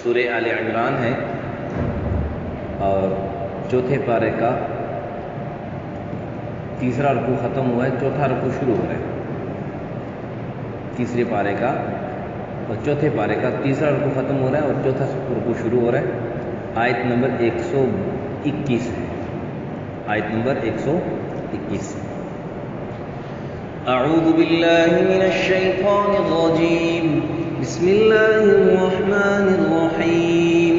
سورہ آل عمران ہے اور چوتھے پارے کا تیسرا رکوع ختم ہوا ہے، چوتھا رکوع شروع ہو رہا ہے۔ تیسرے پارے کا اور چوتھے پارے کا تیسرا رکوع ختم ہو رہا ہے اور چوتھا رکوع شروع ہو رہا ہے۔ آیت نمبر 121 ہے، آیت نمبر 121۔ اعوذ باللہ من الشیطان الرجیم، بسم اللہ الرحمن الرحیم۔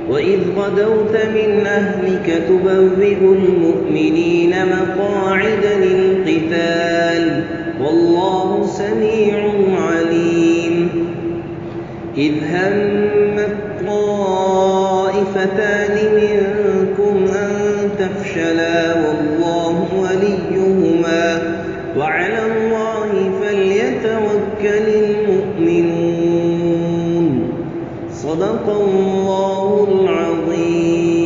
وَإِذْ غَدَوْتَ مِنْ أَهْلِكَ تُبَوِّئُ الْمُؤْمِنِينَ مَقَاعِدَ لِلْقِتَالِ وَاللَّهُ سَمِيعٌ عَلِيمٌ۔ إِذْ هَمَّتْ طَائِفَتَانِ مِنْكُمْ أَنْ تَفْشَلَا وَاللَّهُ وَلِيُّهُمَا وَعَلَى اللَّهِ فَلْيَتَوَكَّلِ الْمُؤْمِنُونَ۔ صدق اللہ العظیم۔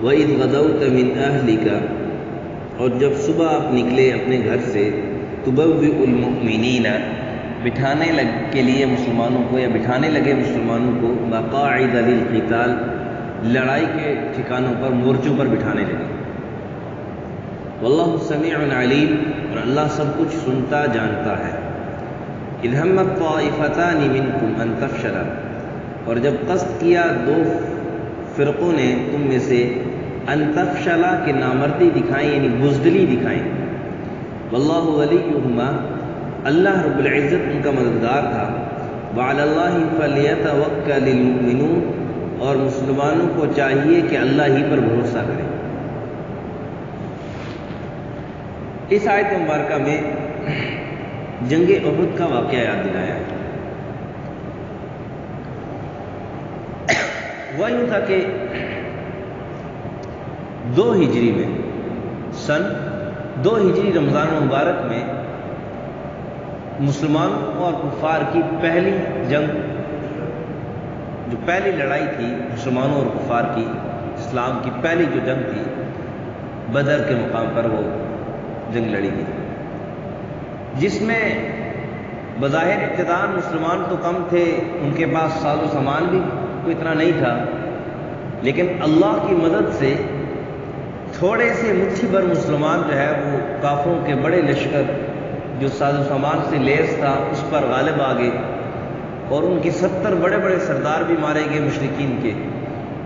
وَإِذْ غَدَوْتَ مِنْ أَهْلِكَ، اور جب صبح آپ نکلے اپنے گھر سے، تُبَوِّئُ الْمُؤْمِنِينَ، بٹھانے کے لیے مسلمانوں کو، یا بٹھانے لگے مسلمانوں کو، مقاعد للقتال، لڑائی کے ٹھکانوں پر، مورچوں پر بٹھانے لگے۔ واللہ سمیع علیم، اور اللہ سب کچھ سنتا جانتا ہے۔ اذ ہمت طائفتان منکم ان تفشلا، اور جب قصد کیا دو فرقوں نے تم میں سے، ان تفشلا کہ نامردی دکھائیں، یعنی بزدلی دکھائیں۔ واللہ ولیہما، اللہ رب العزت ان کا مددگار تھا۔ وعلی اللہ فلیتوکل المؤمنون، اور مسلمانوں کو چاہیے کہ اللہ ہی پر بھروسہ کریں۔ اس آیت مبارکہ میں جنگ احد کا واقعہ یاد دلایا ہے۔ وہ یوں تھا کہ 2 ہجری میں، سن 2 ہجری رمضان المبارک میں، مسلمانوں اور کفار کی پہلی جنگ، جو پہلی لڑائی تھی مسلمانوں اور کفار کی، اسلام کی پہلی جو جنگ تھی، بدر کے مقام پر وہ جنگ لڑی گئی، جس میں بظاہر ابتداء مسلمان تو کم تھے، ان کے پاس ساز و سامان بھی کوئی اتنا نہیں تھا، لیکن اللہ کی مدد سے تھوڑے سے مٹھی بھر مسلمان جو ہے وہ کافروں کے بڑے لشکر جو ساز و سامان سے لیس تھا اس پر غالب آ گئے، اور ان کے 70 بڑے بڑے سردار بھی مارے گئے مشرکین کے،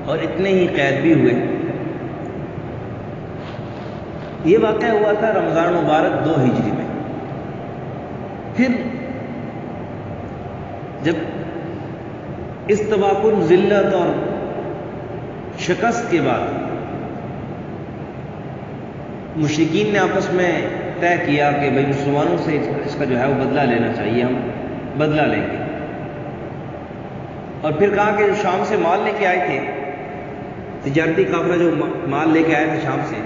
اور اتنے ہی قید بھی ہوئے۔ یہ واقعہ ہوا تھا رمضان مبارک 2 ہجری میں۔ پھر جب استباق ذلت اور شکست کے بعد مشرکین نے آپس میں طے کیا کہ بھئی مسلمانوں سے اس کا جو ہے وہ بدلہ لینا چاہیے، ہم بدلہ لیں گے، اور پھر کہا کہ جو شام سے مال لے کے آئے تھے، تجارتی قافلہ جو مال لے کے آئے تھے شام سے،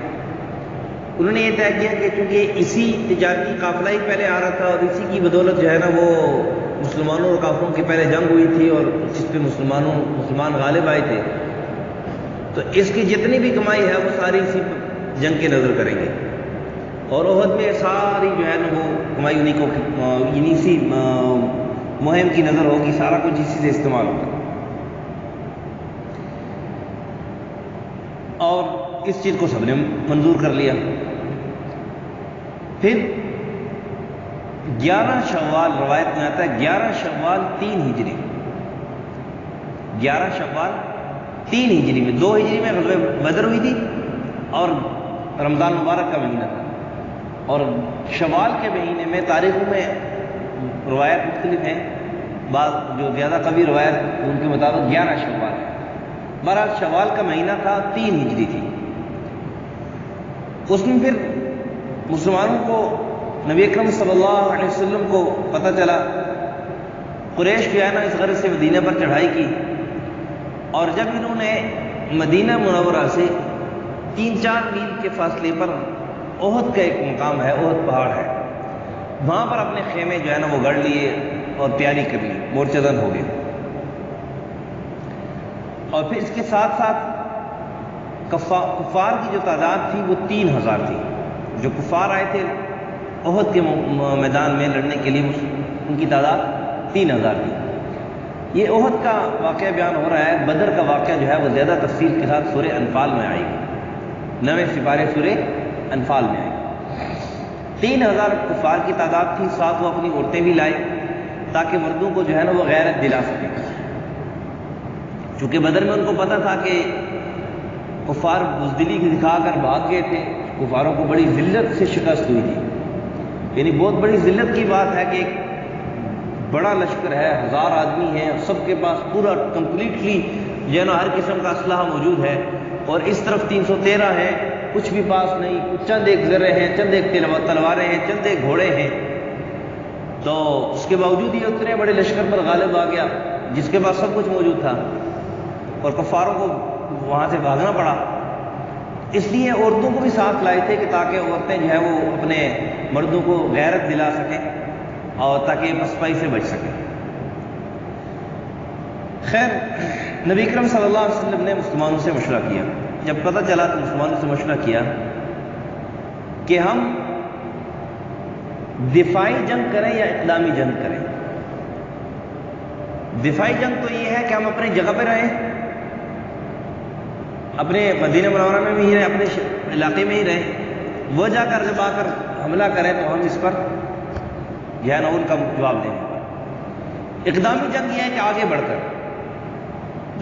انہوں نے یہ طے کیا کہ چونکہ اسی تجارتی قافلہ ہی پہلے آ رہا تھا، اور اسی کی بدولت جو ہے نا وہ مسلمانوں اور کافروں کی پہلے جنگ ہوئی تھی، اور جس پہ مسلمان غالب آئے تھے، تو اس کی جتنی بھی کمائی ہے وہ ساری اسی جنگ کے نظر کریں گے، اور احد میں ساری جو ہے نا وہ کمائی انہی سی مہم کی نظر ہوگی، سارا کچھ اسی سے استعمال ہوگا۔ اور اس چیز کو سب نے منظور کر لیا۔ پھر 11 شوال، روایت میں آتا ہے 11 شوال 3 ہجری، 11 شوال 3 ہجری میں، 2 ہجری میں غزوہ بدر ہوئی تھی اور رمضان مبارک کا مہینہ تھا، اور شوال کے مہینے میں تاریخوں میں روایت مختلف ہیں، بعض جو زیادہ قوی روایت ان کے مطابق 11 شوال ہے۔ بہرحال شوال کا مہینہ تھا، 3 ہجری تھی۔ اس میں پھر مسلمانوں کو نبی اکرم صلی اللہ علیہ وسلم کو پتہ چلا، قریش جو ہے نا اس غرض سے مدینہ پر چڑھائی کی، اور جب انہوں نے مدینہ منورہ سے 3-4 میل کے فاصلے پر احد کا ایک مقام ہے، احد پہاڑ ہے، وہاں پر اپنے خیمے جو ہے نا وہ گڑھ لیے اور تیاری کر لی، مورچہ زن ہو گئے۔ اور پھر اس کے ساتھ ساتھ کفار کی جو تعداد تھی وہ 3000 تھی، جو کفار آئے تھے احد کے میدان میں لڑنے کے لیے ان کی تعداد 3000 تھی۔ یہ احد کا واقعہ بیان ہو رہا ہے، بدر کا واقعہ جو ہے وہ زیادہ تفصیل کے ساتھ سورہ انفال میں آئے گی، 9 سپارے سورہ انفال میں آئے گی۔ 3000 کفار کی تعداد تھی، ساتھ وہ اپنی عورتیں بھی لائے تاکہ مردوں کو جو ہے نا وہ غیرت دلا سکے، چونکہ بدر میں ان کو پتہ تھا کہ کفار بزدلی دکھا کر بھاگ گئے تھے، کفاروں کو بڑی ذلت سے شکست ہوئی تھی، یعنی بہت بڑی ذلت کی بات ہے کہ ایک بڑا لشکر ہے، 1000 آدمی ہیں، سب کے پاس پورا کمپلیٹلی جو ہے نا ہر قسم کا اسلحہ موجود ہے، اور اس طرف 313 ہیں، کچھ بھی پاس نہیں، چند ایک زرے ہیں، چند ایک تلواریں ہیں، چند ایک گھوڑے ہیں، تو اس کے باوجود یہ اتنے بڑے لشکر پر غالب آ گیا جس کے پاس سب کچھ موجود تھا، اور کفاروں کو وہاں سے بھاگنا پڑا۔ اس لیے عورتوں کو بھی ساتھ لائے تھے کہ تاکہ عورتیں جو ہے وہ اپنے مردوں کو غیرت دلا سکیں اور تاکہ پسپائی سے بچ سکیں۔ خیر، نبی اکرم صلی اللہ علیہ وسلم نے مسلمانوں سے مشورہ کیا، جب پتہ چلا تو مسلمانوں سے مشورہ کیا کہ ہم دفاعی جنگ کریں یا اقدامی جنگ کریں۔ دفاعی جنگ تو یہ ہے کہ ہم اپنی جگہ پہ رہیں، اپنے مدینہ منورہ میں ہی رہیں، اپنے علاقے میں ہی رہیں، وہ جا کر جب آ کر حملہ کریں تو ہم اس پر جو ہے نا ان کا جواب دیں گے۔ اقدامی جنگ یہ ہے کہ آگے بڑھ کر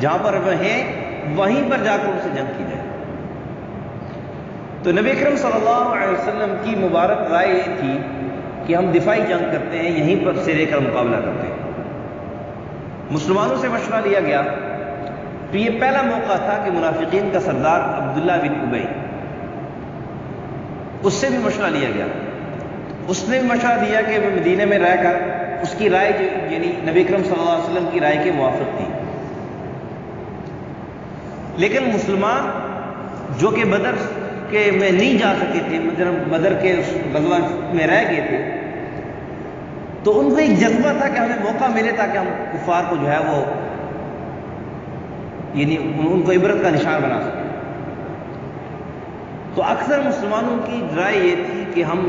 جہاں پر وہ ہیں وہیں پر جا کر ان سے جنگ کی جائے۔ تو نبی اکرم صلی اللہ علیہ وسلم کی مبارک رائے یہ تھی کہ ہم دفاعی جنگ کرتے ہیں، یہیں پر سے لے کر مقابلہ کرتے ہیں۔ مسلمانوں سے مشورہ لیا گیا تو یہ پہلا موقع تھا کہ منافقین کا سردار عبداللہ بن ابی، اس سے بھی مشورہ لیا گیا۔ اس نے بھی مشورہ دیا کہ وہ مدینے میں رہ کر اس کی رائے یعنی نبی اکرم صلی اللہ علیہ وسلم کی رائے کے موافق تھی، لیکن مسلمان جو کہ بدر کے میں نہیں جا سکے تھے، بدر کے غزوہ میں رہ گئے تھے، تو ان کو ایک جذبہ تھا کہ ہمیں موقع ملے تاکہ ہم کفار کو جو ہے وہ یعنی ان کو عبرت کا نشان بنا سکیں۔ تو اکثر مسلمانوں کی رائے یہ تھی کہ ہم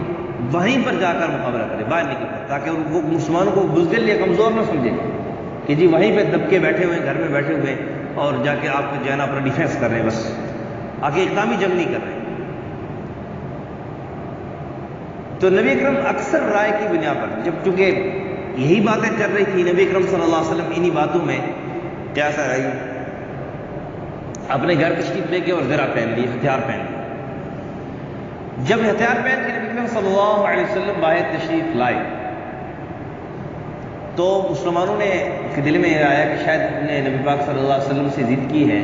وہیں پر جا کر مقابلہ کریں، باہر نکل کر، تاکہ وہ مسلمانوں کو بزدل یا کمزور نہ سمجھیں کہ جی وہیں پہ دب کے بیٹھے ہوئے ہیں، گھر میں بیٹھے ہوئے ہیں اور جا کے آپ جو ہے نا اپنا ڈیفینس کر رہے ہیں، بس آگے اقدامی جنگ نہیں کر رہے ہیں۔ تو نبی اکرم اکثر رائے کی بنا پر، جب چونکہ یہی باتیں چل رہی تھی، نبی اکرم صلی اللہ علیہ وسلم انہی باتوں میں کیا سا رہی، اپنے گھر تشریف لے کے اور زرہ پہن لی، ہتھیار پہن لی۔ جب ہتھیار پہن کے نبی اکرم صلی اللہ علیہ وسلم باہر تشریف لائے تو مسلمانوں نے کے دل میں یہ آیا کہ شاید انہوں نے نبی پاک صلی اللہ علیہ وسلم سے ضد کی ہے،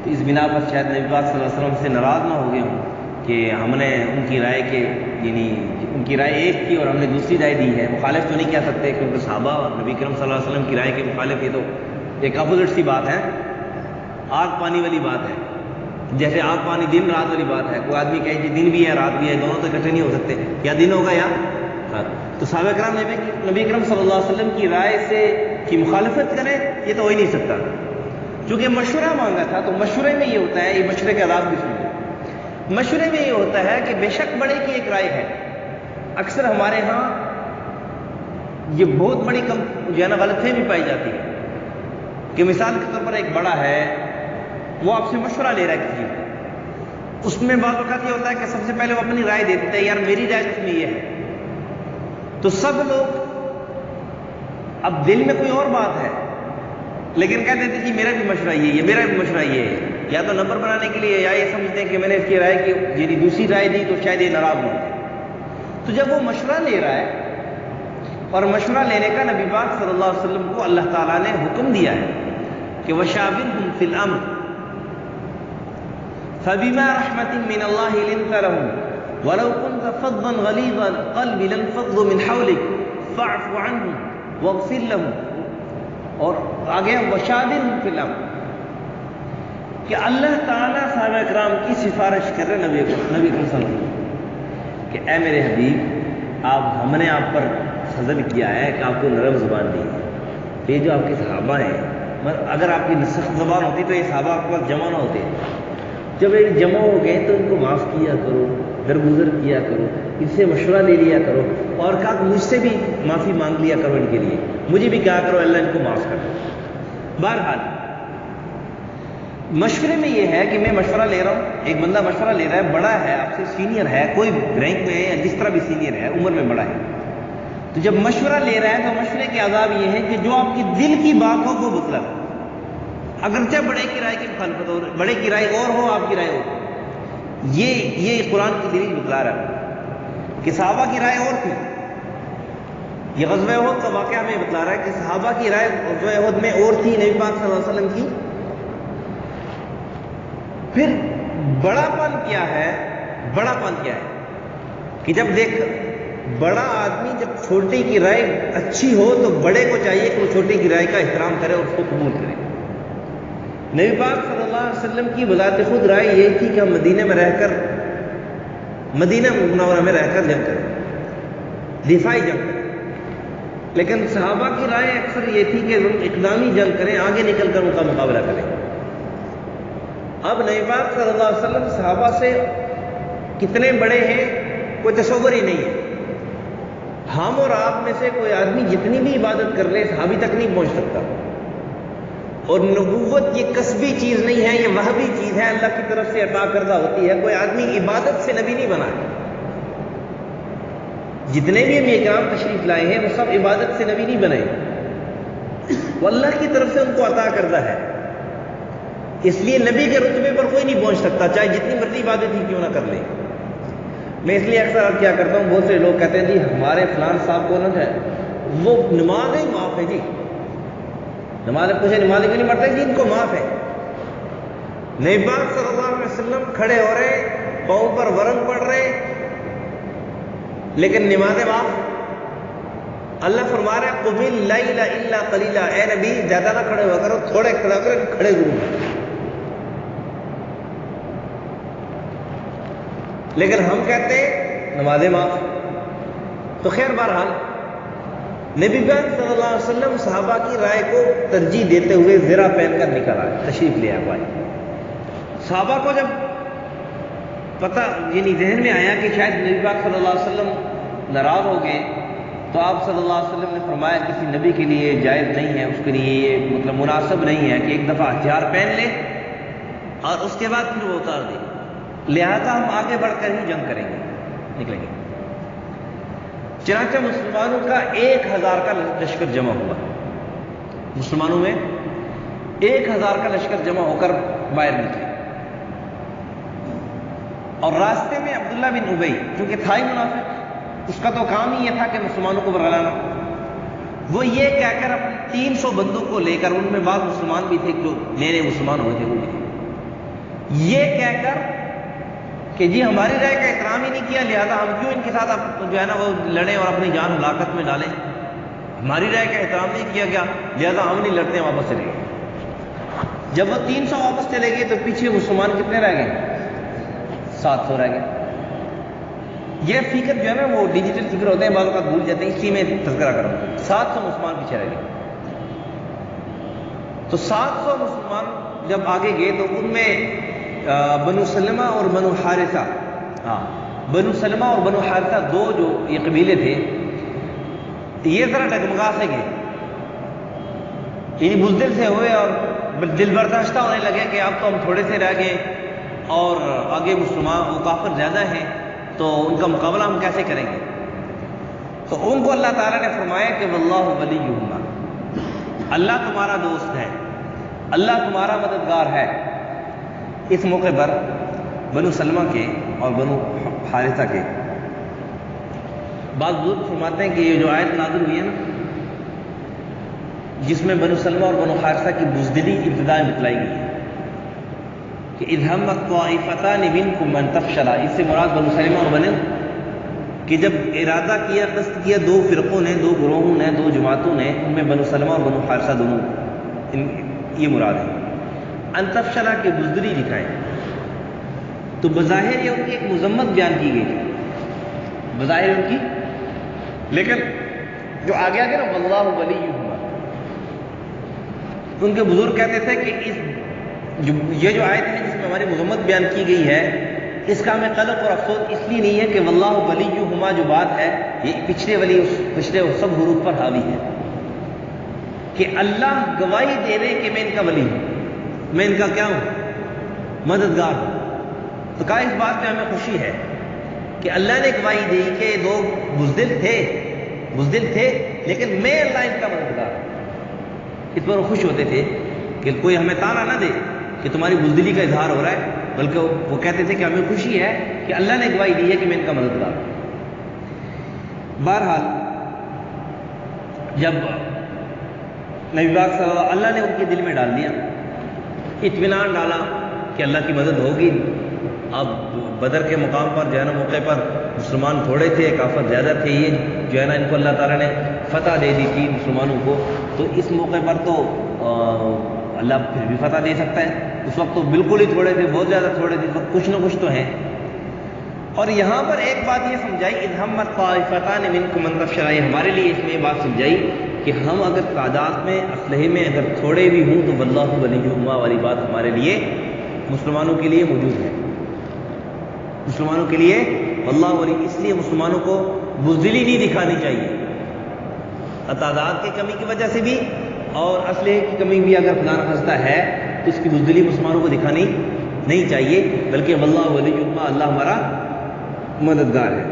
تو اس بنا پر شاید نبی پاک صلی اللہ علیہ وسلم سے ناراض نہ ہو گئے ہوں کہ ہم نے ان کی رائے کے یعنی ان کی رائے ایک کی اور ہم نے دوسری رائے دی ہے۔ مخالف تو نہیں کہہ سکتے کیونکہ صحابہ اور نبی کرم صلی اللہ علیہ وسلم کی رائے کے مخالف، یہ تو ایک اپوزٹ سی بات ہے، آگ پانی والی بات ہے، جیسے آگ پانی دن رات والی بات ہے۔ کوئی آدمی کہے جی دن بھی ہے رات بھی ہے، دونوں تو اکٹھے نہیں ہو سکتے، یا دن ہوگا یا رات۔ تو صحابہ کرام نبی کرم صلی اللہ علیہ وسلم کی رائے سے کی مخالفت کریں یہ تو ہو ہی نہیں سکتا، چونکہ مشورہ مانگا تھا۔ تو مشورے میں یہ ہوتا ہے، یہ مشورے کے آداب بھی سنیں، مشورے میں یہ ہوتا ہے کہ بے شک بڑے کی ایک رائے ہے۔ اکثر ہمارے ہاں یہ بہت بڑی جو ہے نا غلط فہمی پائی جاتی ہے کہ مثال کے طور پر ایک بڑا ہے، وہ آپ سے مشورہ لے رہا ہے کسی چیز، اس میں بعض اوقات یہ ہوتا ہے کہ سب سے پہلے وہ اپنی رائے دے دیتے ہیں، یار میری رائے اس میں یہ ہے، تو سب لوگ اب دل میں کوئی اور بات ہے لیکن کہہ دیتے جی میرا بھی مشورہ یہ ہے، میرا بھی مشورہ یہ ہے، یا تو نمبر بنانے کے لیے یا یہ سمجھتے ہیں کہ میں نے اس کی رائے کی یعنی دوسری رائے دی تو شاید یہ ناراض ہو۔ تو جب وہ مشورہ لے رہا ہے اور مشورہ لینے کا نبی پاک صلی اللہ علیہ وسلم کو اللہ تعالیٰ نے حکم دیا ہے کہ وَشَاوِرْهُمْ فِي الْأَمْرِ فَبِمَا رَحْمَةٍ مِّنَ اللَّهِ لِنْتَ لَهُمْ وَلَوْ كُنْتَ فَظًّا غَلِيظَ الْقَلْبِ لَانفَضُّوا مِنْ حَوْلِكَ فَاعْفُ عَنْهُمْ وَاغْفِرْ لَهُمْ۔ اور آگے وَشَاوِرْهُمْ فِي الْأَمْرِ کہ اللہ تعالیٰ صحابہ اکرام کی سفارش کر رہے نبی اکرم صلی اللہ علیہ وسلم کہ اے میرے حبیب، ہم نے آپ پر فضل کیا ہے کہ آپ کو نرم زبان دی ہے۔ یہ جو آپ کے صحابہ ہیں، اگر آپ کی سخت زبان ہوتی تو یہ صحابہ آپ کے پاس جمع نہ ہوتے، جب یہ جمع ہو گئے تو ان کو معاف کیا کرو، درگزر کیا کرو، ان سے مشورہ لے لیا کرو، اور کہا کہ مجھ سے بھی معافی مانگ لیا کرو ان کے لیے، مجھے بھی کہا کرو اللہ ان کو معاف کر دو۔ بہرحال مشورے میں یہ ہے کہ میں مشورہ لے رہا ہوں، ایک بندہ مشورہ لے رہا ہے، بڑا ہے، آپ سے سینئر ہے، کوئی رینک میں ہے یا جس طرح بھی سینئر ہے، عمر میں بڑا ہے، تو جب مشورہ لے رہا ہے تو مشورے کے آداب یہ ہے کہ جو آپ کی دل کی بات ہو وہ بتلا، اگرچہ بڑے کی رائے کی مخالفت ہو، بڑے کی رائے اور ہو، آپ کی رائے ہو، یہ قرآن کی دلیل بتلا رہا ہے کہ صحابہ کی رائے اور تھی۔ یہ غزوہ احد کا واقعہ ہمیں بتلا رہا ہے کہ صحابہ کی رائے غزوہ احد میں اور تھی، نبی پاک صلی اللہ علیہ وسلم کی۔ پھر بڑا پن کیا ہے کہ جب دیکھ بڑا آدمی جب چھوٹے کی رائے اچھی ہو تو بڑے کو چاہیے کہ وہ چھوٹے کی رائے کا احترام کرے اور اس کو قبول کرے۔ نبی پاک صلی اللہ علیہ وسلم کی بذات خود رائے یہ تھی کہ ہم مدینہ منورہ میں رہ کر جنگ کریں، دفاعی جنگ کریں، لیکن صحابہ کی رائے اکثر یہ تھی کہ ہم اقدامی جنگ کریں، آگے نکل کر ان کا مقابلہ کریں۔ اب نبی پاک صلی اللہ علیہ وسلم صحابہ سے کتنے بڑے ہیں کوئی تصور ہی نہیں ہے۔ ہم اور آپ میں سے کوئی آدمی جتنی بھی عبادت کر لے صحابی تک نہیں پہنچ سکتا، اور نبوت یہ کسبی چیز نہیں ہے، یہ وہبی چیز ہے، اللہ کی طرف سے عطا کردہ ہوتی ہے۔ کوئی آدمی عبادت سے نبی نہیں بنا ہے۔ جتنے بھی انبیاء کرام تشریف لائے ہیں وہ سب عبادت سے نبی نہیں بنے، وہ اللہ کی طرف سے ان کو عطا کردہ ہے۔ اس لیے نبی کے رتبے پر کوئی نہیں پہنچ سکتا، چاہے جتنی مرضی عبادت ہی کیوں نہ کر لے۔ میں اس لیے اکثر کیا کرتا ہوں، بہت سے لوگ کہتے ہیں جی ہمارے فلان صاحب کو نہ جائے، وہ نماز ہی معاف ہے جی، نماز پوچھے نماز کیوں نہیں پڑھتے جی، ان کو معاف ہے۔ نبی پاک صلی اللہ علیہ وسلم کھڑے ہو رہے، پاؤں پر ورم پڑ رہے، لیکن نماز معاف۔ اللہ فرما رہا ہے قم اللیل الا قلیلا، اے نبی زیادہ نہ کھڑے ہوا کرو، تھوڑے کھڑا کرو، کھڑے ضرور۔ لیکن ہم کہتے ہیں نمازیں معاف۔ تو خیر بہرحال نبی پاک صلی اللہ علیہ وسلم صحابہ کی رائے کو ترجیح دیتے ہوئے زرہ پہن کر نکل آئے، تشریف لے آئے۔ صحابہ کو جب پتہ یعنی ذہن میں آیا کہ شاید نبی پاک صلی اللہ علیہ وسلم ناراض ہو گئے، تو آپ صلی اللہ علیہ وسلم نے فرمایا کسی نبی کے لیے جائز نہیں ہے، اس کے لیے یہ مطلب مناسب نہیں ہے کہ ایک دفعہ ہتھیار پہن لے اور اس کے بعد پھر وہ اتار دے، لہذا ہم آگے بڑھ کر ہی جنگ کریں گے، نکلیں گے۔ چنانچہ مسلمانوں کا 1000 کا لشکر جمع ہوا، مسلمانوں میں 1000 کا لشکر جمع ہو کر باہر نکلے، اور راستے میں عبداللہ بن ابی چونکہ تھا ہی منافق، اس کا تو کام ہی یہ تھا کہ مسلمانوں کو برگلانا، وہ یہ کہہ کر اپنے 300 بندوں کو لے کر، ان میں بعض مسلمان بھی تھے جو نئے نئے مسلمان ہوئے تھے، وہ بھی یہ کہہ کر کہ جی ہماری رائے کا احترام ہی نہیں کیا، لہذا ہم کیوں ان کے ساتھ جو ہے نا وہ لڑیں اور اپنی جان ہلاکت میں ڈالیں، ہماری رائے کا احترام نہیں کیا گیا، لہذا ہم نہیں لڑتے ہیں، واپس چلے گئے۔ جب وہ 300 واپس چلے گئے تو پیچھے مسلمان کتنے رہ گئے؟ 700 رہ گئے۔ یہ فکر جو ہے نا وہ ڈیجیٹل فکر ہوتے ہیں، بعض اوقات بھول جاتے ہیں، اس لیے میں تذکرہ کروں۔ 700 مسلمان پیچھے رہ گئے۔ تو 700 مسلمان جب آگے گئے تو ان میں بنو سلمہ اور بنو حارثہ، بنو سلمہ اور بنو حارثہ دو جو یہ قبیلے تھے، یہ ذرا ڈگمگا سے گئے، یعنی بزدل سے ہوئے اور دل برداشتہ ہونے لگے کہ اب تو ہم تھوڑے سے رہ گئے اور آگے مسلمان وہ کافر زیادہ ہیں، تو ان کا مقابلہ ہم کیسے کریں گے؟ تو ان کو اللہ تعالیٰ نے فرمایا کہ واللہ ولیہما، اللہ تمہارا دوست ہے، اللہ تمہارا مددگار ہے۔ اس موقع پر بنو سلمہ کے اور بنو حارثہ کے بعض بزرگ فرماتے ہیں کہ یہ جو آیت نازل ہوئی ہے نا، جس میں بنو سلمہ اور بنو حارثہ کی بزدلی ابتدا میں بتلائی گئی ہے کہ اذ ہمت طائفتان منکم ان تفشلا، اس سے مراد بنو سلمہ اور بنو، کہ جب ارادہ کیا، قصد کیا دو فرقوں نے، دو گروہوں نے، دو جماعتوں نے، ان میں بنو سلمہ اور بنو حارثہ دونوں، یہ مراد ہے، ان تفشلا کے بزدلی دکھائیں، تو بظاہر یہ ان کی ایک مذمت بیان کی گئی، بظاہر ان کی، لیکن جو آگے آگے نا واللہ ولیہما، ان کے بزرگ کہتے تھے کہ یہ جو آیت ہے جس میں ہماری مذمت بیان کی گئی ہے، اس کا ہمیں قلق اور افسوس اس لیے نہیں ہے کہ واللہ ولیہما جو بات ہے یہ پچھلے سب حروف پر حاوی ہے کہ اللہ گواہی دے رہے کہ میں ان کا ولی ہوں، میں ان کا کیا ہوں، مددگار ہوں۔ تو کہا اس بات میں ہمیں خوشی ہے کہ اللہ نے گواہی دی کہ دو بزدل تھے لیکن میں اللہ ان کا مددگار ہوں۔ اس پر وہ خوش ہوتے تھے کہ کوئی ہمیں طعنہ نہ دے کہ تمہاری بزدلی کا اظہار ہو رہا ہے، بلکہ وہ کہتے تھے کہ ہمیں خوشی ہے کہ اللہ نے گواہی دی ہے کہ میں ان کا مددگار ہوں۔ بہرحال جب نبی پاک صلی اللہ اللہ نے ان کے دل میں ڈال دیا، اطمینان ڈالا کہ اللہ کی مدد ہوگی۔ اب بدر کے مقام پر جو ہے نا موقع پر مسلمان تھوڑے تھے، کافر زیادہ تھے، یہ جو ہے نا ان کو اللہ تعالیٰ نے فتح دے دی تھی مسلمانوں کو، تو اس موقع پر تو اللہ پھر بھی فتح دے سکتا ہے۔ اس وقت تو بالکل ہی تھوڑے تھے، بہت زیادہ تھوڑے تھے، تو کچھ نہ کچھ تو ہیں۔ اور یہاں پر ایک بات یہ سمجھائی، اذ ہمت طائفتان منکم ان تفشلا، ہمارے لیے اس میں یہ بات سمجھائی کہ ہم اگر تعداد میں اسلحے میں اگر تھوڑے بھی ہوں تو واللہ ولیہما والی بات ہمارے لیے مسلمانوں کے لیے موجود ہے، مسلمانوں کے لیے واللہ ولی۔ اس لیے مسلمانوں کو بزدلی نہیں دکھانی چاہیے، تعداد کی کمی کی وجہ سے بھی اور اسلحے کی کمی بھی اگر خدا نخواستہ ہے تو اس کی بزدلی مسلمانوں کو دکھانی نہیں چاہیے، بلکہ واللہ ولیہما، اللہ ہمارا مددگار ہے۔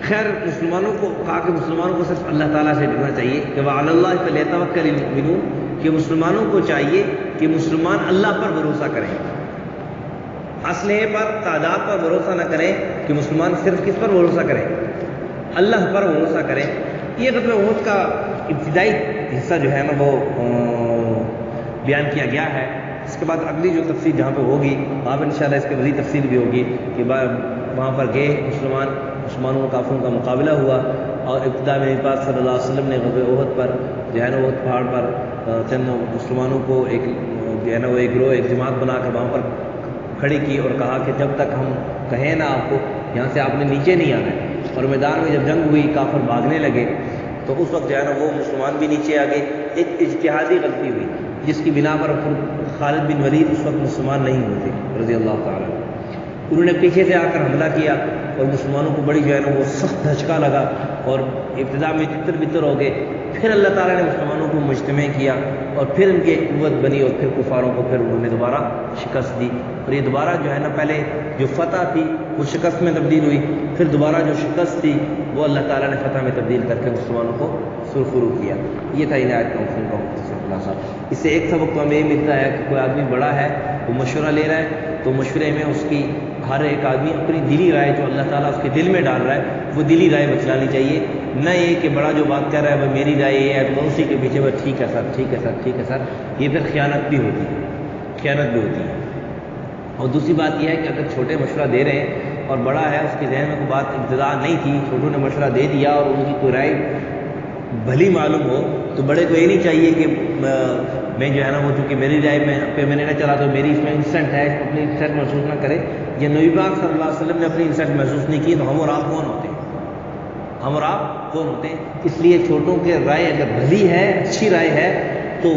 خیر مسلمانوں کو کہا کہ مسلمانوں کو صرف اللہ تعالیٰ سے ڈرنا چاہیے کہ وعلی اللہ فلیتوکل المؤمنون، کہ مسلمانوں کو چاہیے کہ مسلمان اللہ پر بھروسہ کریں، اسلحے پر تعداد پر بھروسہ نہ کریں، کہ مسلمان صرف کس پر بھروسہ کریں، اللہ پر بھروسہ کریں۔ یہ غزوہ احد کا ابتدائی حصہ جو ہے نا وہ بیان کیا گیا ہے۔ اس کے بعد اگلی جو تفصیل جہاں پہ ہوگی وہاں پہ انشاءاللہ اس کے مزید تفصیل بھی ہوگی کہ وہاں پر گئے مسلمانوں کافروں کا مقابلہ ہوا، اور ابتدا میں نبی پاک صلی اللہ علیہ وسلم نے غزوہ احد پر جو ہے نا احد پہاڑ پر چند مسلمانوں کو ایک جو ہے نا وہ ایک گروہ ایک جماعت بنا کر وہاں پر کھڑی کی اور کہا کہ جب تک ہم کہیں نا آپ کو یہاں سے آپ نے نیچے نہیں آنا ہے۔ اور میدان میں جب جنگ ہوئی کافر بھاگنے لگے تو اس وقت جو ہے نا وہ مسلمان بھی نیچے آ گئے۔ ایک اجتہادی غلطی ہوئی جس کی بنا پر خالد بن ولید اس وقت مسلمان نہیں ہوئے تھے رضی اللہ تعالیٰ، انہوں نے پیچھے سے آ کر حملہ کیا اور مسلمانوں کو بڑی جو ہے نا وہ سخت دھچکا لگا اور ابتدا میں تتر بتر ہو گئے۔ پھر اللہ تعالیٰ نے مسلمانوں کو مجتمع کیا اور پھر ان کی قوت بنی اور پھر کفاروں کو پھر انہوں نے دوبارہ شکست دی، اور یہ دوبارہ جو ہے نا پہلے جو فتح تھی وہ شکست میں تبدیل ہوئی، پھر دوبارہ جو شکست تھی وہ اللہ تعالیٰ نے فتح میں تبدیل کر کے مسلمانوں کو سرخرو کیا۔ یہ تھا ان آیت کا مفہوم کا مختصر خلاصہ۔ اس سے ایک سبق تو ہمیں یہ ملتا ہے کہ کوئی آدمی بڑا ہے وہ مشورہ لے رہا ہے تو مشورے میں اس کی ہر ایک آدمی اپنی دلی رائے جو اللہ تعالیٰ اس کے دل میں ڈال رہا ہے وہ دلی رائے بچلانی چاہیے، نہ یہ کہ بڑا جو بات کر رہا ہے وہ میری رائے یہ ہے تو اسی کے پیچھے وہ ٹھیک ہے سر ٹھیک ہے سر ٹھیک ہے سر، یہ پھر خیانت بھی ہوتی ہے۔ اور دوسری بات یہ ہے کہ اگر چھوٹے مشورہ دے رہے ہیں اور بڑا ہے اس کے ذہن میں کوئی بات ابتدا نہیں تھی، چھوٹوں نے مشورہ دے دیا اور ان کی کوئی رائے بھلی معلوم ہو تو بڑے کو یہ نہیں چاہیے کہ میں جو ہے نا وہ چونکہ میری رائے میں نے نہ چلا تو میری اس میں انسٹنٹ ہے، اپنی انسٹنٹ محسوس نہ کرے۔ یہ نبی پاک صلی اللہ علیہ وسلم نے اپنی انسٹنٹ محسوس نہیں کی تو ہم اور آپ کون ہوتے ہیں؟ ہم اور آپ کون ہوتے ہیں؟ اس لیے چھوٹوں کے رائے اگر بھلی ہے اچھی رائے ہے تو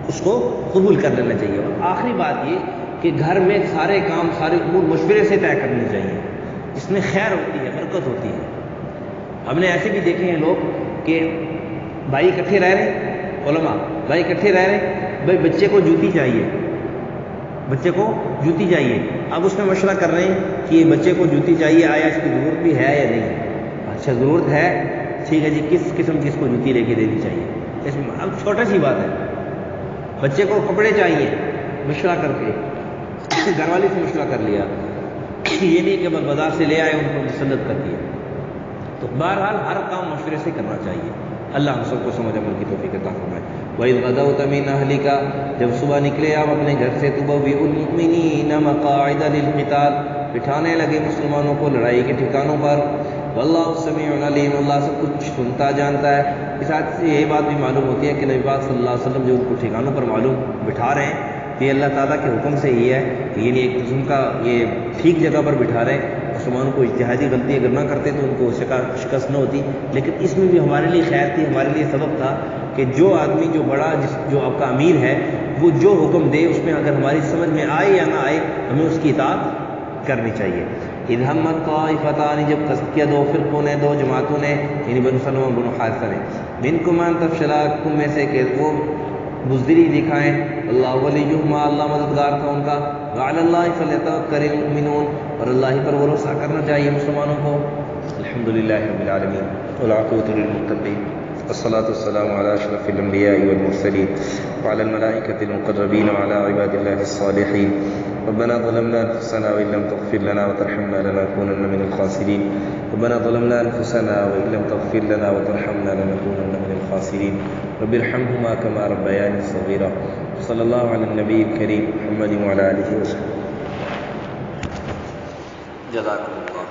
اس کو قبول کر لینا چاہیے۔ اور آخری بات یہ کہ گھر میں سارے کام سارے امور مشورے سے طے کرنے چاہیے، اس میں خیر ہوتی ہے، برکت ہوتی ہے۔ ہم نے ایسے بھی دیکھے ہیں لوگ کہ بھائی اکٹھے رہ رہے ہیں، علماء بھائی اکٹھے رہ رہے ہیں، بھائی بچے کو جوتی چاہیے، اب اس میں مشورہ کر رہے ہیں کہ یہ بچے کو جوتی چاہیے، آیا اس کی ضرورت بھی ہے یا نہیں؟ اچھا ضرورت ہے، ٹھیک ہے جی، کس قسم کی اس کو جوتی لے کے دینی چاہیے؟ اس میں اب چھوٹا سی بات ہے، بچے کو کپڑے چاہیے، مشورہ کر کے گھر والی سے مشورہ کر لیا، یہ نہیں کہ بازار سے لے آئے ان کو مسلط کر دیا۔ تو بہرحال ہر کام مشورے سے کرنا چاہیے۔ اللہ ہم سب کو سمجھ عمل کی توفیق عطا فرمائے۔ وَإِذْ غَدَوْتَ مِنْ أَهْلِكَ، جب صبح نکلے آپ اپنے گھر سے، تُبَوِّئُ الْمُؤْمِنِينَ مَقَاعِدَ لِلْقِتَالِ، بٹھانے لگے مسلمانوں کو لڑائی کے ٹھکانوں پر۔ وَاللَّهُ سَمِيعٌ عَلِيمٌ، اللہ سب کچھ سنتا جانتا ہے۔ اس آیت سے یہی بات بھی معلوم ہوتی ہے کہ نبی پاک صلی اللہ علیہ وسلم جو ان کو ٹھکانوں پر معلوم بٹھا رہے ہیں یہ اللہ تعالیٰ کے حکم سے ہی ہے، یعنی ایک قسم کا یہ ٹھیک جگہ پر بٹھا رہے ہیں۔ مسلمانوں کو اجتہادی غلطی اگر نہ کرتے تو ان کو شکست نہ ہوتی، لیکن اس میں بھی ہمارے لیے خیر تھی، ہمارے لیے سبب تھا کہ جو آدمی جو بڑا جو آپ کا امیر ہے وہ جو حکم دے اس میں اگر ہماری سمجھ میں آئے یا نہ آئے ہمیں اس کی اطاعت کرنی چاہیے۔ اذ ہمت طائفتان، جب قصد کیا دو فرقوں نے، دو جماعتوں نے، یعنی بنو سلمہ بنو حارثہ نے، منکم ان تفشلا، تم میں سے کہ وہ بزدلی دکھائیں، اللہ ولیہما، اللہ مددگار تھا ان کا، وعلی اللہ فلیتوکل المؤمنون، اور اللہ ہی پر بھروسہ کرنا چاہیے مسلمانوں کو۔ الحمدللہ رب العالمین والعاقبۃ للمتقین والصلاة والسلام على أشرف الأنبياء والمرسلين وعلى الملائكة المقربين وعلى عباد الله الصالحين ربنا ظلمنا أنفسنا وإن لم تغفر لنا وترحمنا لنكونن من الخاسرين ربنا ظلمنا أنفسنا وإن لم تغفر لنا وترحمنا لنكونن من الخاسرين رب ارحمهما كما ربياني صغيرا صلى الله على النبي الكريم محمد وعلى آله وصحبه جزاكم الله